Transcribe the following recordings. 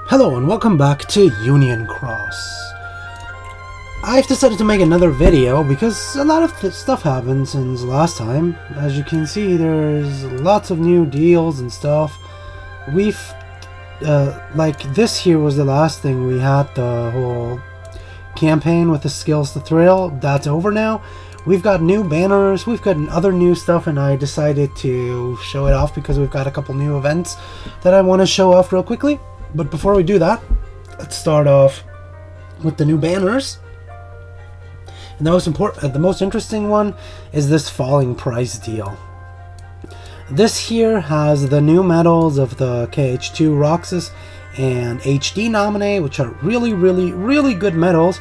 Hello and welcome back to Union Cross. I've decided to make another video because a lot of stuff happened since last time. As you can see, there's lots of new deals and stuff. We've like this here was the last thing we had, the whole campaign with the skills to thrill. That's over now. We've got new banners, we've got other new stuff, and I decided to show it off because we've got a couple new events that I want to show off real quickly. But before we do that, let's start off with the new banners. And the most interesting one is this falling price deal. This here has the new medals of the KH2 Roxas and HD Nominee, which are really good medals.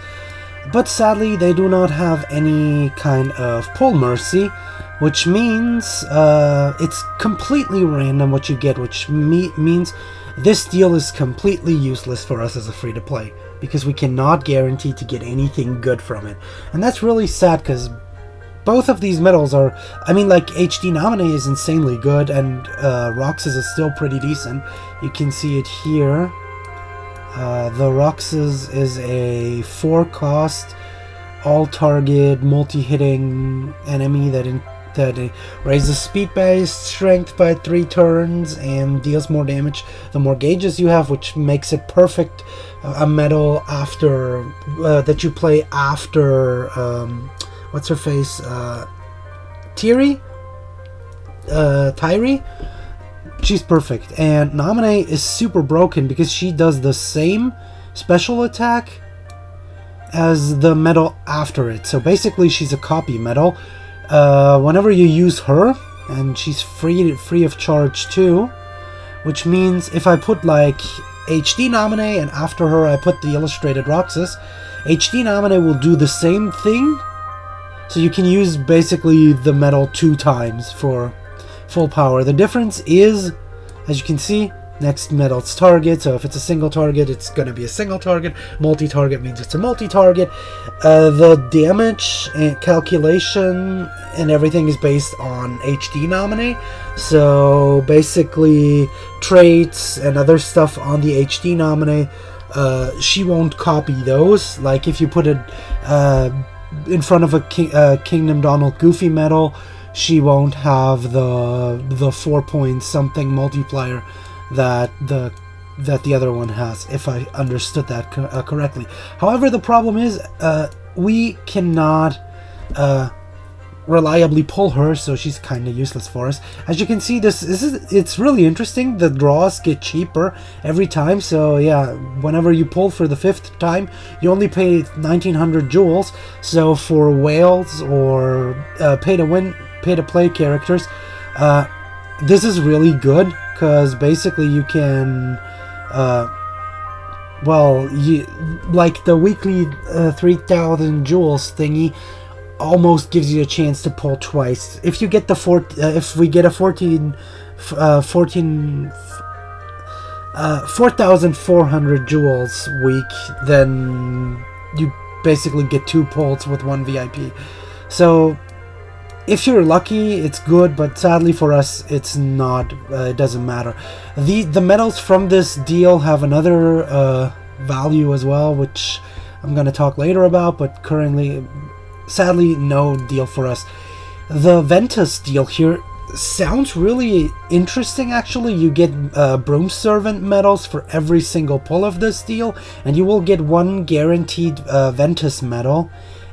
But sadly, they do not have any kind of pull mercy, which means it's completely random what you get, which means this deal is completely useless for us as a free-to-play, because we cannot guarantee to get anything good from it. And that's really sad, because both of these medals are, I mean, like, HD Nominee is insanely good, and Roxas is still pretty decent. You can see it here. The Roxas is a 4-cost, all-target, multi-hitting enemy that raises speed-based strength by 3 turns and deals more damage the more gauges you have, which makes it perfect a medal after that you play after what's her face, Tyri. She's perfect. And Nominee is super broken because she does the same special attack as the medal after it. So basically she's a copy medal. Whenever you use her, and she's free of charge too, which means if I put like HD Nominee and after her I put the illustrated Roxas, HD Nominee will do the same thing. So you can use basically the medal 2 times for full power. The difference is, as you can see, next medal's target. So if it's a single target, it's going to be a single target. Multi-target means it's a multi-target. The damage and calculation and everything is based on HD Nominee. So basically, traits and other stuff on the HD Nominee, she won't copy those. Like if you put it in front of a Kingdom Donald Goofy medal, she won't have the 4-point-something multiplier that the other one has, if I understood that correctly. However, the problem is we cannot reliably pull her, so she's kind of useless for us. As you can see, it's really interesting. The draws get cheaper every time, so yeah, whenever you pull for the 5th time, you only pay 1900 jewels. So for whales or pay-to-play characters, this is really good, because basically you can, like the weekly 3000 jewels thingy almost gives you a chance to pull twice. If you get the if we get a 4,400 jewels week, then you basically get 2 pulls with 1 VIP. So if you're lucky, it's good, but sadly for us, it's not. It doesn't matter. The medals from this deal have another value as well, which I'm going to talk later about, but currently, sadly, no deal for us. The Ventus deal here sounds really interesting, actually. You get Broom Servant medals for every single pull of this deal, and you will get 1 guaranteed Ventus medal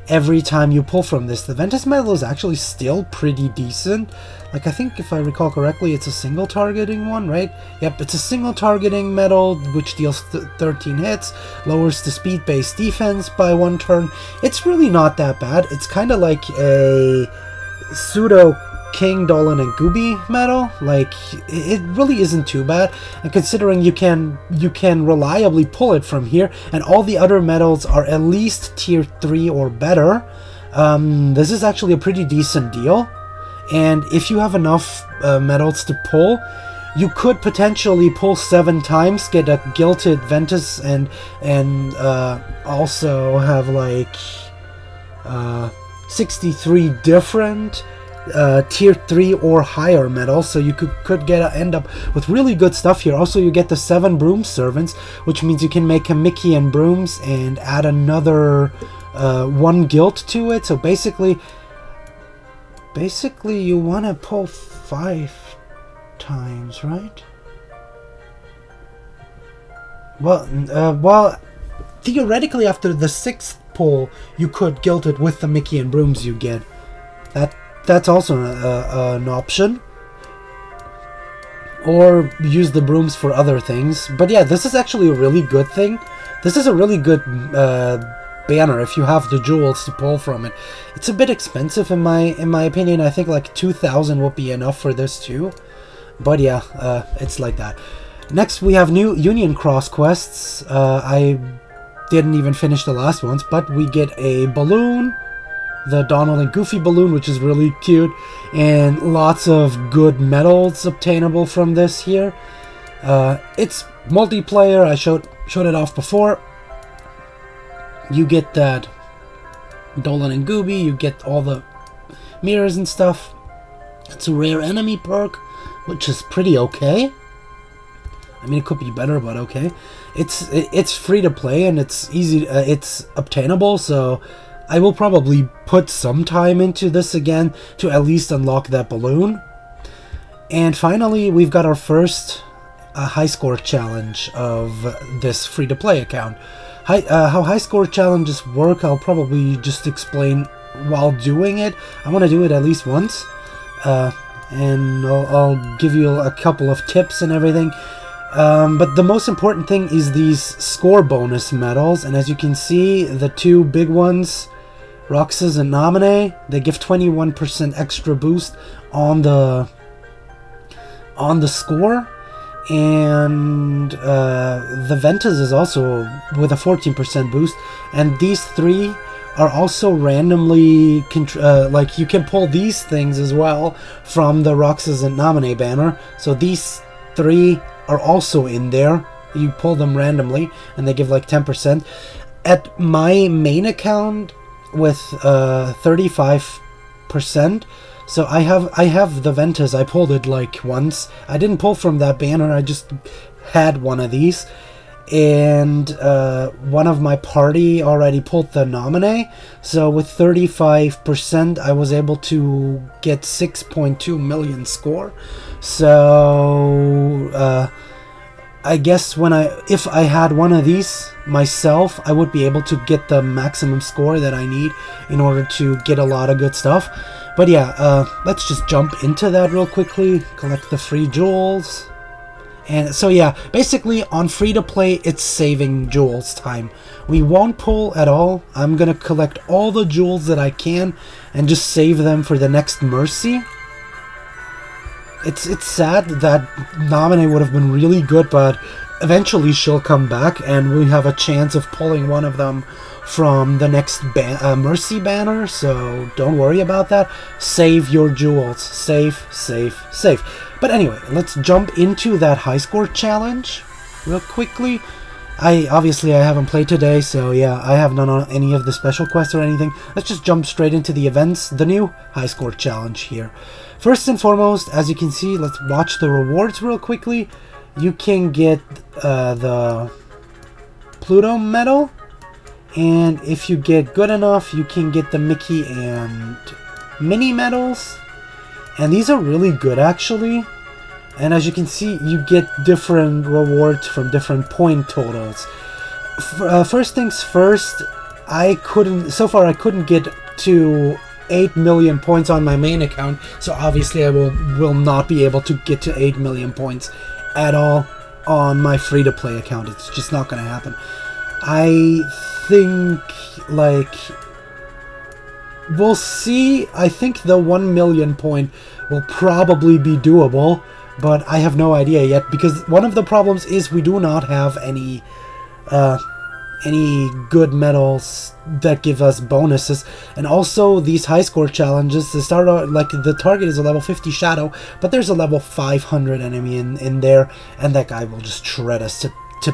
every time you pull from this. The Ventus medal is actually still pretty decent. Like, I think if I recall correctly, it's a single targeting one, right? Yep, it's a single targeting medal which deals 13 hits, lowers the speed-based defense by 1 turn. It's really not that bad. It's kind of like a pseudo King, Dolan, and Gooby medal. Like, it really isn't too bad, and considering you can reliably pull it from here, and all the other medals are at least tier 3 or better, this is actually a pretty decent deal. And if you have enough medals to pull, you could potentially pull 7 times, get a Gilted Ventus, and also have like 63 different tier 3 or higher medals, so you could end up with really good stuff here. Also, you get the 7 broom servants, which means you can make a Mickey and brooms and add another 1 guild to it. So basically you want to pull 5 times, right? Well, theoretically after the 6th pull you could guild it with the Mickey and brooms you get. That's also an option, or use the brooms for other things. But yeah, this is actually a really good thing. This is a really good banner if you have the jewels to pull from it. It's a bit expensive in my opinion. I think like 2,000 would be enough for this too. But yeah, it's like that. Next we have new Union Cross quests. I didn't even finish the last ones, but we get a balloon, the Donald and Goofy balloon, which is really cute, and lots of good medals obtainable from this here. It's multiplayer. I showed it off before. You get that Dolan and Gooby, you get all the mirrors and stuff. It's a rare enemy perk, which is pretty okay. I mean, it could be better, but okay. It's free to play and it's easy. It's obtainable, so I will probably put some time into this again to at least unlock that balloon. And finally, we've got our first high score challenge of this free-to-play account. How high score challenges work, I'll probably just explain while doing it. I want to do it at least once, and I'll give you a couple of tips and everything. But the most important thing is these score bonus medals, and as you can see, the 2 big ones, Roxas and Nominee, they give 21% extra boost on the score, and the Ventus is also with a 14% boost, and these 3 are also randomly like you can pull these things as well from the Roxas and Nominee banner. So these 3 are also in there. You pull them randomly and they give like 10%. At my main account with 35%, so I have the Ventus. I pulled it like once. I didn't pull from that banner, I just had one of these, and one of my party already pulled the Nominee, so with 35% I was able to get 6.2 million score. So I guess if I had one of these myself, I would be able to get the maximum score that I need in order to get a lot of good stuff. But yeah, let's just jump into that real quickly. Collect the free jewels. And so yeah, basically on free to play, it's saving jewels time. We won't pull at all. I'm gonna collect all the jewels that I can and just save them for the next Mercy. It's sad that Nominee would have been really good, but eventually she'll come back and we have a chance of pulling one of them from the next Mercy banner, so don't worry about that. Save your jewels. Save, save, save. But anyway, let's jump into that high score challenge real quickly. Obviously I haven't played today, so yeah, I haven't done any of the special quests or anything. Let's just jump straight into the events, the new high score challenge here. First and foremost, as you can see, let's watch the rewards real quickly. You can get the Pluto medal, and if you get good enough, you can get the Mickey and Minnie medals. And these are really good actually. And as you can see, you get different rewards from different point totals. First things first, so far I couldn't get to 8 million points on my main account, so obviously I will not be able to get to 8 million points at all on my free-to-play account. It's just not gonna happen. I think, like, we'll see. I think the 1 million point will probably be doable, but I have no idea yet, because one of the problems is we do not have any good medals that give us bonuses. And also these high score challenges, they start out like the target is a level 50 shadow, but there's a level 500 enemy in there, and that guy will just shred us to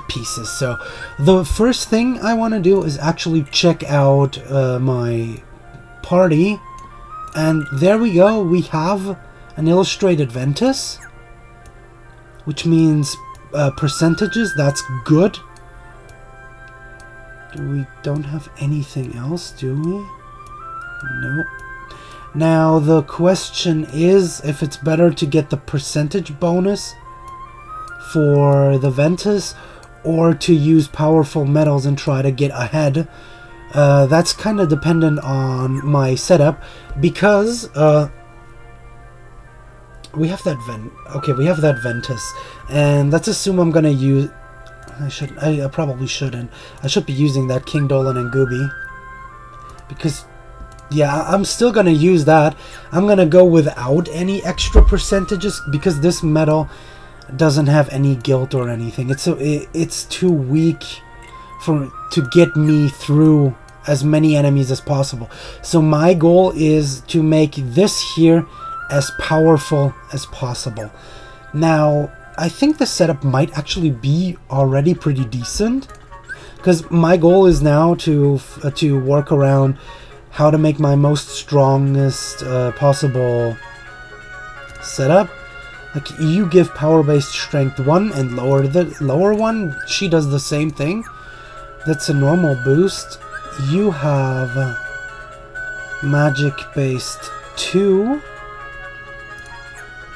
pieces. So the first thing I want to do is actually check out my party And there we go, we have an illustrated Ventus, which means percentages. That's good. We don't have anything else, do we? Nope. Now the question is if it's better to get the percentage bonus for the Ventus or to use powerful metals and try to get ahead. That's kind of dependent on my setup, because we have that we have that Ventus, and let's assume I'm gonna use. I probably shouldn't. I should be using that King Dolan and Gooby, because yeah, I'm still gonna use that. I'm gonna go without any extra percentages because this medal doesn't have any guilt or anything. It's too weak to get me through as many enemies as possible. So my goal is to make this here as powerful as possible. Now, I think the setup might actually be already pretty decent, because my goal is now to work around how to make my most strongest possible setup. Like, you give power-based strength 1 and lower one, she does the same thing. That's a normal boost. You have magic-based 2.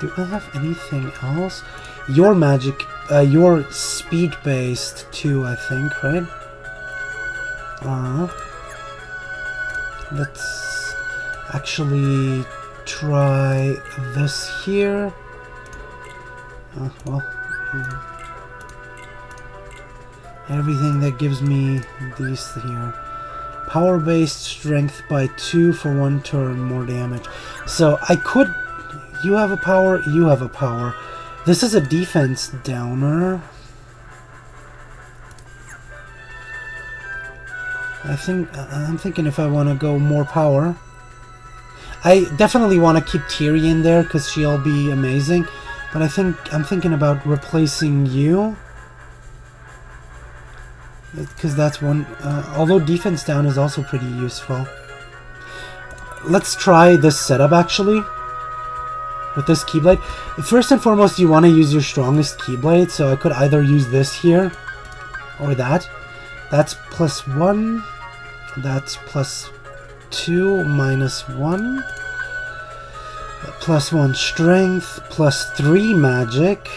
Do I have anything else? Your magic, your speed-based 2, I think, right? Let's actually try this here. Everything that gives me these here. Power-based strength by 2 for 1 turn, more damage. So I could... You have a power, you have a power. This is a defense downer. I'm thinking if I want to go more power. I definitely want to keep Tyrion there because she'll be amazing. But I'm thinking about replacing you. Because that's one... although defense down is also pretty useful. Let's try this setup actually. With this Keyblade. First and foremost, you want to use your strongest Keyblade. So I could either use this here. Or that. That's +1. That's +2 -1. +1 strength. +3 magic.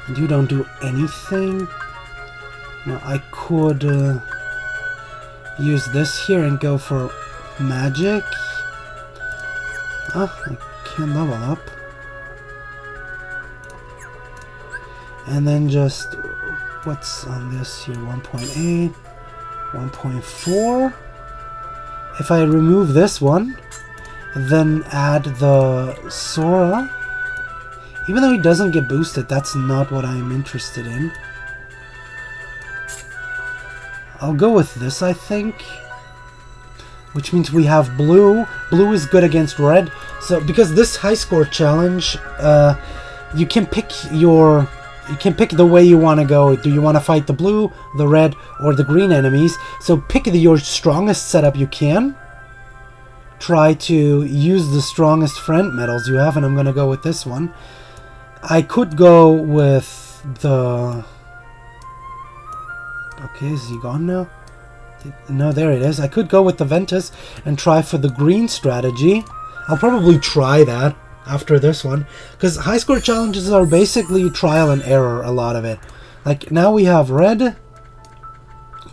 And you don't do anything. Now I could use this here and go for magic. Oh, I can't level up. And then just, what's on this here? 1.8, 1.4. If I remove this one, then add the Sora. Even though he doesn't get boosted, that's not what I'm interested in. I'll go with this, I think. Which means we have blue. Blue is good against red. So, because this high score challenge, you can pick the way you want to go. Do you want to fight the blue, the red, or the green enemies? So pick your strongest setup you can. Try to use the strongest friend medals you have, and I'm going to go with this one. I could go with the... Okay, is he gone now? No, there it is. I could go with the Ventus and try for the green strategy. I'll probably try that after this one, because high score challenges are basically trial and error, a lot of it. Like, now we have red,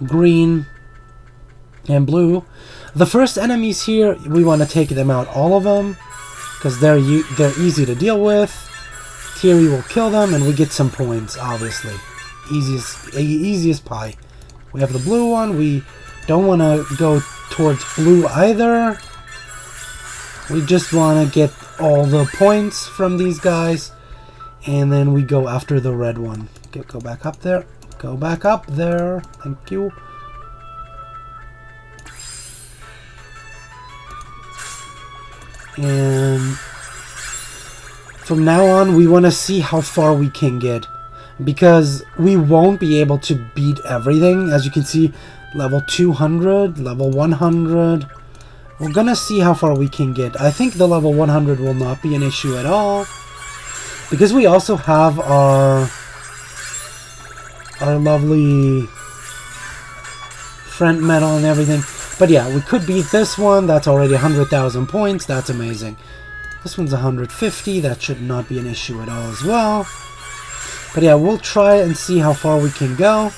green, and blue. The first enemies here, we want to take them out, all of them, because they're easy to deal with. Thierry will kill them, and we get some points, obviously. Easiest pie. We have the blue one. We don't want to go towards blue either. We just want to get all the points from these guys. And then we go after the red one. Okay, go back up there. Go back up there. Thank you. And from now on, we want to see how far we can get. Because we won't be able to beat everything. As you can see, level 200, level 100. We're gonna see how far we can get. I think the level 100 will not be an issue at all, because we also have our lovely friend medal and everything. But yeah, we could beat this one. That's already 100,000 points. That's amazing. This one's 150. That should not be an issue at all as well. But yeah, we'll try and see how far we can go.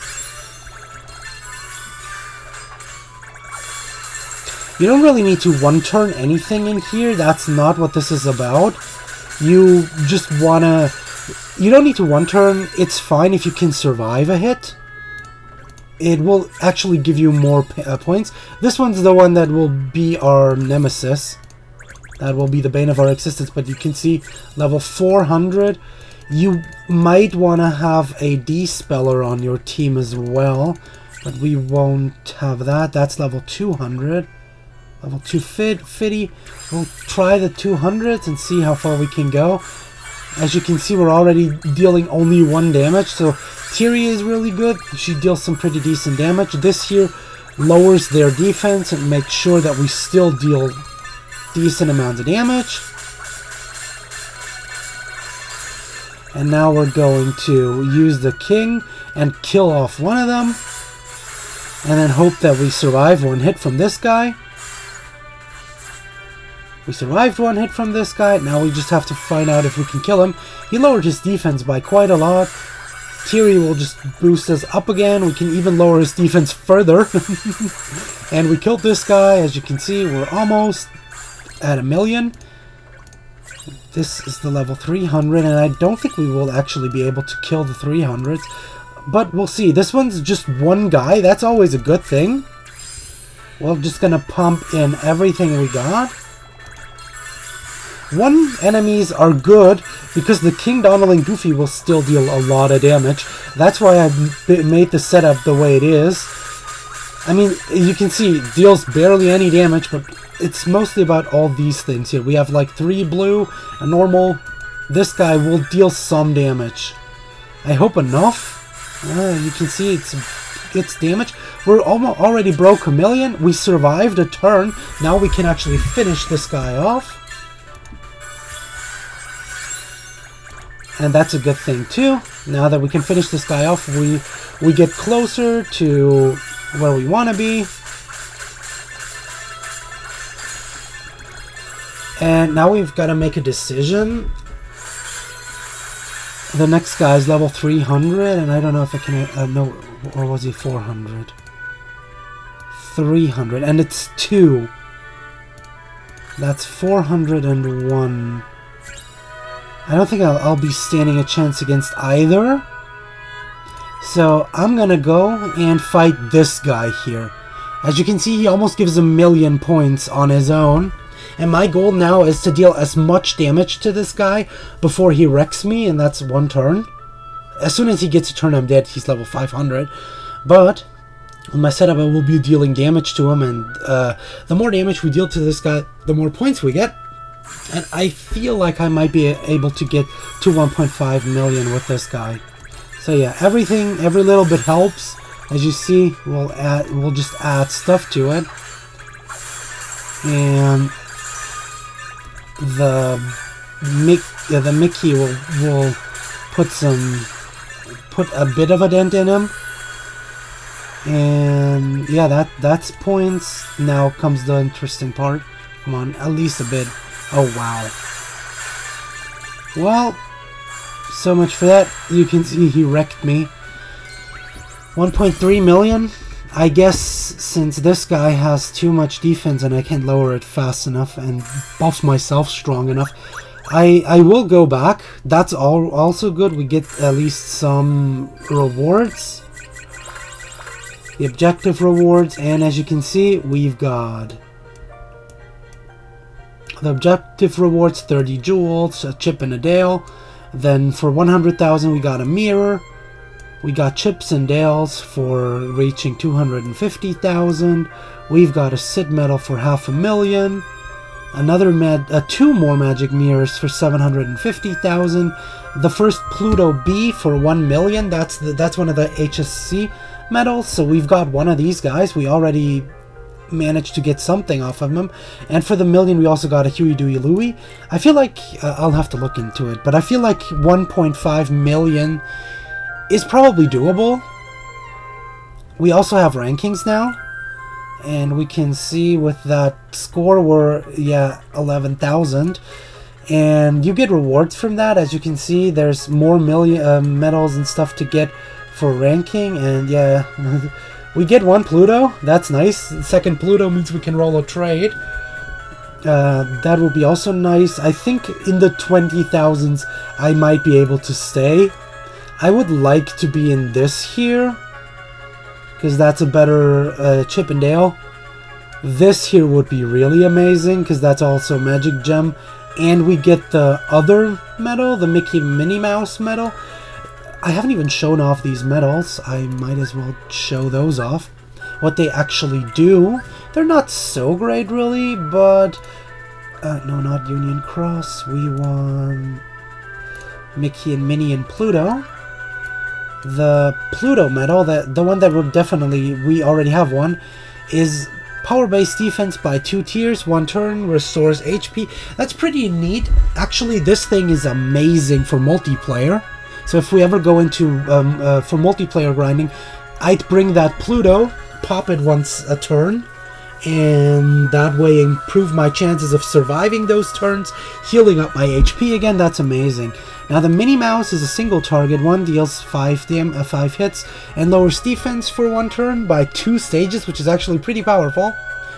You don't really need to one-turn anything in here. That's not what this is about. You just wanna... You don't need to one-turn. It's fine if you can survive a hit. It will actually give you more points. This one's the one that will be our nemesis. That will be the bane of our existence. But you can see level 400. You might want to have a D-Speller on your team as well. But we won't have that. That's level 200. Level 250. We'll try the 200s and see how far we can go. As you can see, we're already dealing only 1 damage. So Tiri is really good. She deals some pretty decent damage. This here lowers their defense and makes sure that we still deal decent amounts of damage. And now we're going to use the king and kill off one of them. And then hope that we survive 1 hit from this guy. We survived 1 hit from this guy. Now we just have to find out if we can kill him. He lowered his defense by quite a lot. Tiri will just boost us up again. We can even lower his defense further. And we killed this guy. As you can see, we're almost at 1,000,000. This is the level 300, and I don't think we will actually be able to kill the 300s. But we'll see. This one's just 1 guy. That's always a good thing. We're just gonna pump in everything we got. 1 enemies are good because the King, Donald, and Goofy will still deal a lot of damage. That's why I've made the setup the way it is. I mean, you can see it deals barely any damage, but it's mostly about all these things here. We have like 3 blue, a normal. This guy will deal some damage. I hope enough. You can see it's damage. We're already broke 1,000,000. We survived a turn. Now we can actually finish this guy off. And that's a good thing too. Now that we can finish this guy off, we get closer to where we want to be. And now we've got to make a decision. The next guy is level 300, and I don't know if I can... no, or was he 400? 300, and it's 2. That's 401. I don't think I'll be standing a chance against either. So I'm gonna go and fight this guy here. As you can see, he almost gives 1,000,000 points on his own. And my goal now is to deal as much damage to this guy before he wrecks me, and that's 1 turn. As soon as he gets a turn, I'm dead. He's level 500. But with my setup, I will be dealing damage to him, and the more damage we deal to this guy, the more points we get. And I feel like I might be able to get to 1.5 million with this guy. So yeah, every little bit helps. As you see, we'll just add stuff to it. And the Mickey will put a bit of a dent in him. And yeah, that's points. Now comes the interesting part. Come on, at least a bit. Oh wow. Well, so much for that. You can see he wrecked me. 1.3 million. I guess since this guy has too much defense and I can't lower it fast enough and buff myself strong enough, I will go back. That's also good. We get at least some rewards. The objective rewards, and as you can see, we've got the objective rewards, 30 jewels, a chip and a dale. Then for 100,000 we got a mirror. We got chips and dales for reaching 250,000. We've got a Sid medal for 500,000. Another 2 more magic mirrors for 750,000. The first Pluto B for 1 million. That's one of the HSC medals. So we've got one of these guys. We already managed to get something off of him. And for the million, we also got a Huey, Dewey, Louie. I feel like, I'll have to look into it, but I feel like 1.5 million is probably doable. We also have rankings now. And we can see with that score we're, yeah, 11,000. And you get rewards from that. As you can see, there's more medals and stuff to get for ranking. And yeah, we get one Pluto. That's nice. The second Pluto means we can roll a trade. That would be also nice. I think in the 20,000s I might be able to stay. I would like to be in this here, because that's a better Chip and Dale. This here would be really amazing, because that's also Magic Gem. And we get the other medal, the Mickey and Minnie Mouse medal. I haven't even shown off these medals. I might as well show those off. What they actually do. They're not so great, really, but... no, not Union Cross. We want Mickey and Minnie and Pluto. The Pluto medal, the one that would definitely, we already have one, is power-based defense by 2 tiers, 1 turn, restores HP. That's pretty neat. Actually, this thing is amazing for multiplayer. So if we ever go into, for multiplayer grinding, I'd bring that Pluto, pop it once a turn, and that way improve my chances of surviving those turns, healing up my HP again. That's amazing. Now the Minnie Mouse is a single target one, deals 5 hits, and lowers defense for 1 turn by 2 stages, which is actually pretty powerful.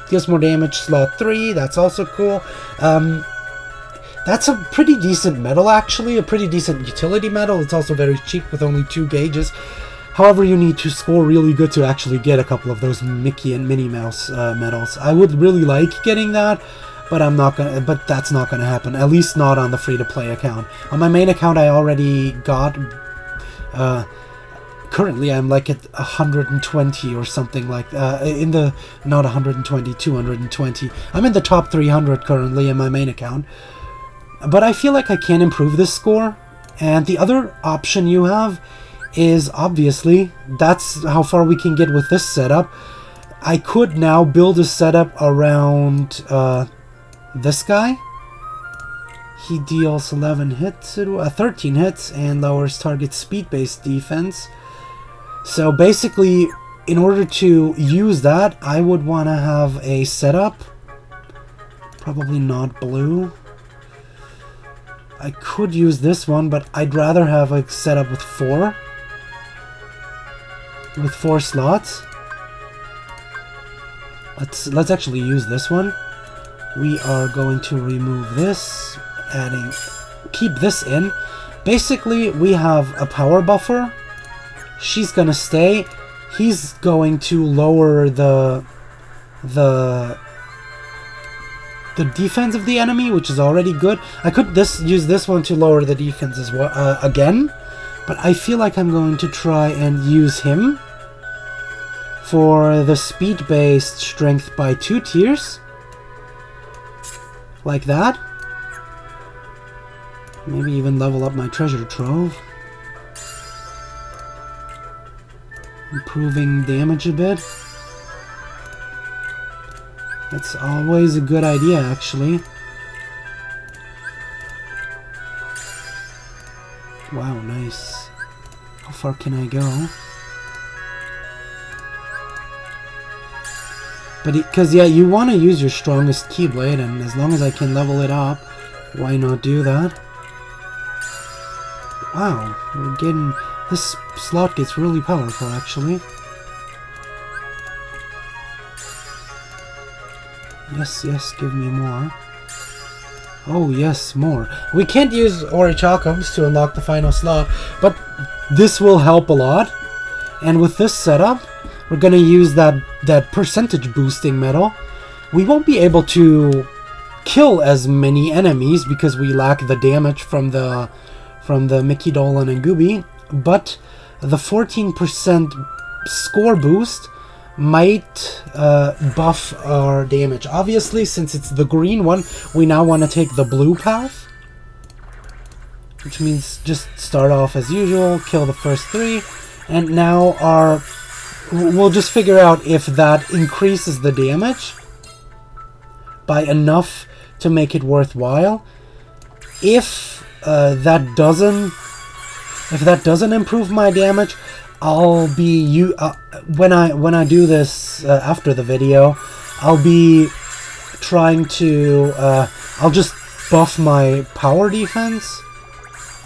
Deals more damage, slot 3, that's also cool. That's a pretty decent medal, actually, a pretty decent utility medal. It's also very cheap with only 2 gauges. However, you need to score really good to actually get a couple of those Mickey and Minnie Mouse medals. I would really like getting that, but I'm not gonna. But that's not gonna happen. At least not on the free-to-play account. On my main account, I already got. Currently, I'm like at 120 or something like. In the not 120, 220. I'm in the top 300 currently in my main account. But I feel like I can improve this score. And the other option you have is obviously that's how far we can get with this setup. I could now build a setup around this guy. He deals 11 hits, 13 hits, and lowers target speed-based defense. So basically, in order to use that, I would want to have a setup. Probably not blue. I could use this one, but I'd rather have a setup with 4. With 4 slots. Let's actually use this one. We are going to remove this, keep this in. Basically, we have a power buffer. She's gonna stay. He's going to lower the defense of the enemy, which is already good. I could use this one to lower the defense as well again, but I feel like I'm going to try and use him for the speed-based strength by 2 tiers. Like that. Maybe even level up my treasure trove. Improving damage a bit. That's always a good idea, actually. Wow, nice. How far can I go? But because, yeah, you want to use your strongest Keyblade, and as long as I can level it up, why not do that? Wow, we're getting... This slot gets really powerful, actually. Yes, yes, give me more. Oh, yes, more. We can't use Orichalcums to unlock the final slot, but this will help a lot. And with this setup, we're going to use that percentage boosting medal. We won't be able to kill as many enemies because we lack the damage from the Mickey, Dolan, and Gooby, but the 14% score boost might buff our damage. Obviously, since it's the green one, we now want to take the blue path, which means just start off as usual, kill the first 3, and now our we'll just figure out if that increases the damage by enough to make it worthwhile. If that doesn't improve my damage, I'll be when I do this after the video, I'll be trying to I'll just buff my power defense.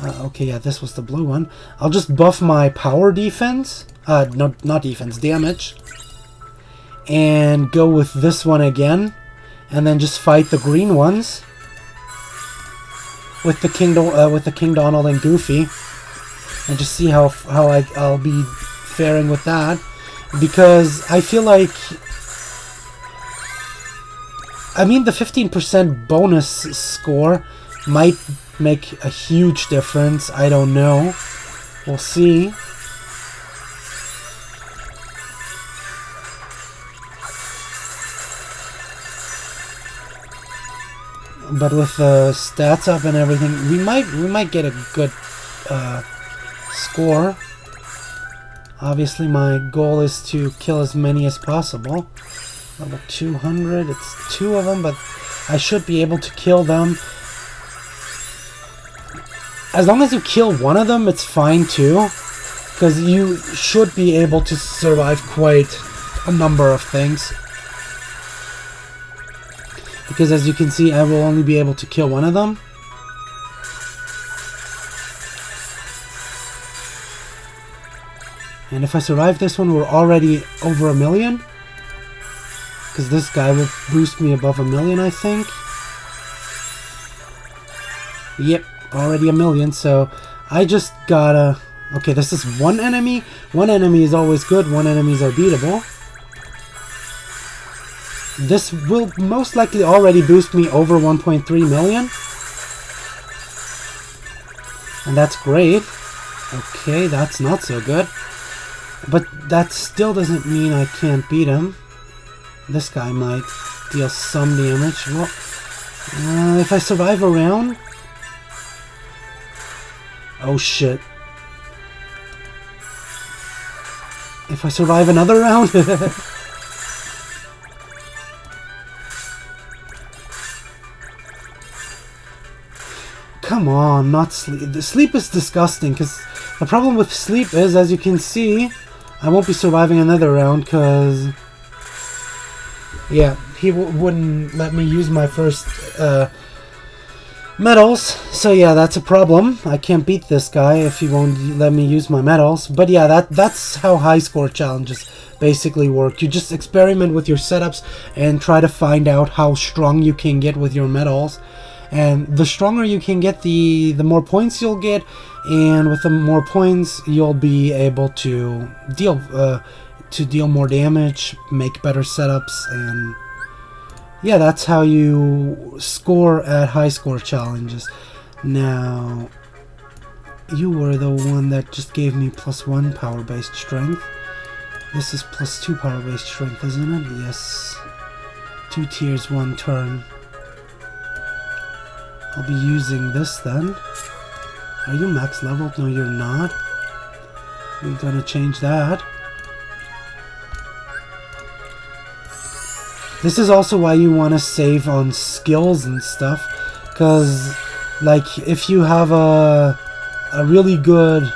Okay, yeah, this was the blue one. I'll just buff my power defense. No, not defense, damage. And go with this one again. And then just fight the green ones. With the King Donald and Goofy. And just see how I'll be faring with that. Because I feel like... I mean, the 15% bonus score might make a huge difference. I don't know. We'll see. But with the stats up and everything, we might get a good score. Obviously, my goal is to kill as many as possible. Level 200. It's 2 of them, but I should be able to kill them. As long as you kill one of them, it's fine too, because you should be able to survive quite a number of things. Because as you can see, I will only be able to kill one of them. And if I survive this one, we're already over 1 million. Because this guy will boost me above 1 million, I think. Yep, already 1 million, so I just gotta... Okay, this is one enemy. One enemy is always good, one enemies are beatable. This will most likely already boost me over 1.3 million. And that's great. Okay, that's not so good. But that still doesn't mean I can't beat him. This guy might deal some damage. Well, if I survive a round... Oh shit. If I survive another round... Come on, not sleep. The sleep is disgusting, because the problem with sleep is, as you can see, I won't be surviving another round, because... Yeah, he wouldn't let me use my first medals, so yeah, that's a problem. I can't beat this guy if he won't let me use my medals. But yeah, that's how high score challenges basically work. You just experiment with your setups and try to find out how strong you can get with your medals. And the stronger you can get, the more points you'll get, and with the more points, you'll be able to deal more damage, make better setups, and yeah, that's how you score at high score challenges. Now, you were the one that just gave me +1 power-based strength. This is +2 power-based strength, isn't it? Yes. 2 tiers, 1 turn. I'll be using this then. Are you max leveled? No, you're not. We're gonna change that. This is also why you want to save on skills and stuff, because like if you have a really good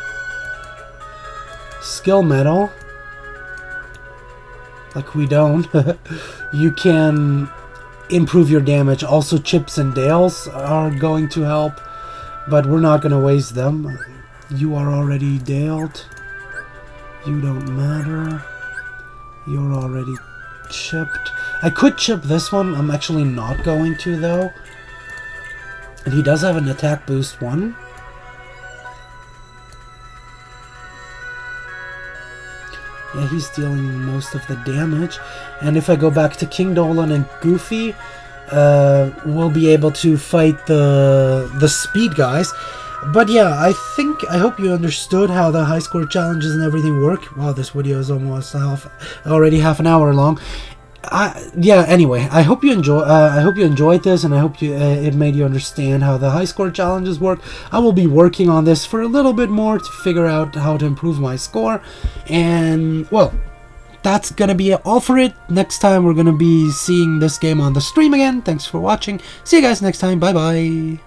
skill medal, like we don't, you can improve your damage. Also, chips and dales are going to help, but we're not going to waste them. You are already daled. You don't matter. You're already chipped. I could chip this one. I'm actually not going to, though. And he does have an attack boost 1. Yeah, he's dealing most of the damage. And if I go back to King Dolan and Goofy, we'll be able to fight the speed guys. But yeah, I hope you understood how the high score challenges and everything work. Wow, this video is almost already half an hour long. Yeah, anyway, I hope you enjoyed this, and I hope it made you understand how the high score challenges work. I will be working on this for a little bit more to figure out how to improve my score, and well, that's gonna be all for it. Next time we're gonna be seeing this game on the stream again. Thanks for watching. See you guys next time. Bye bye.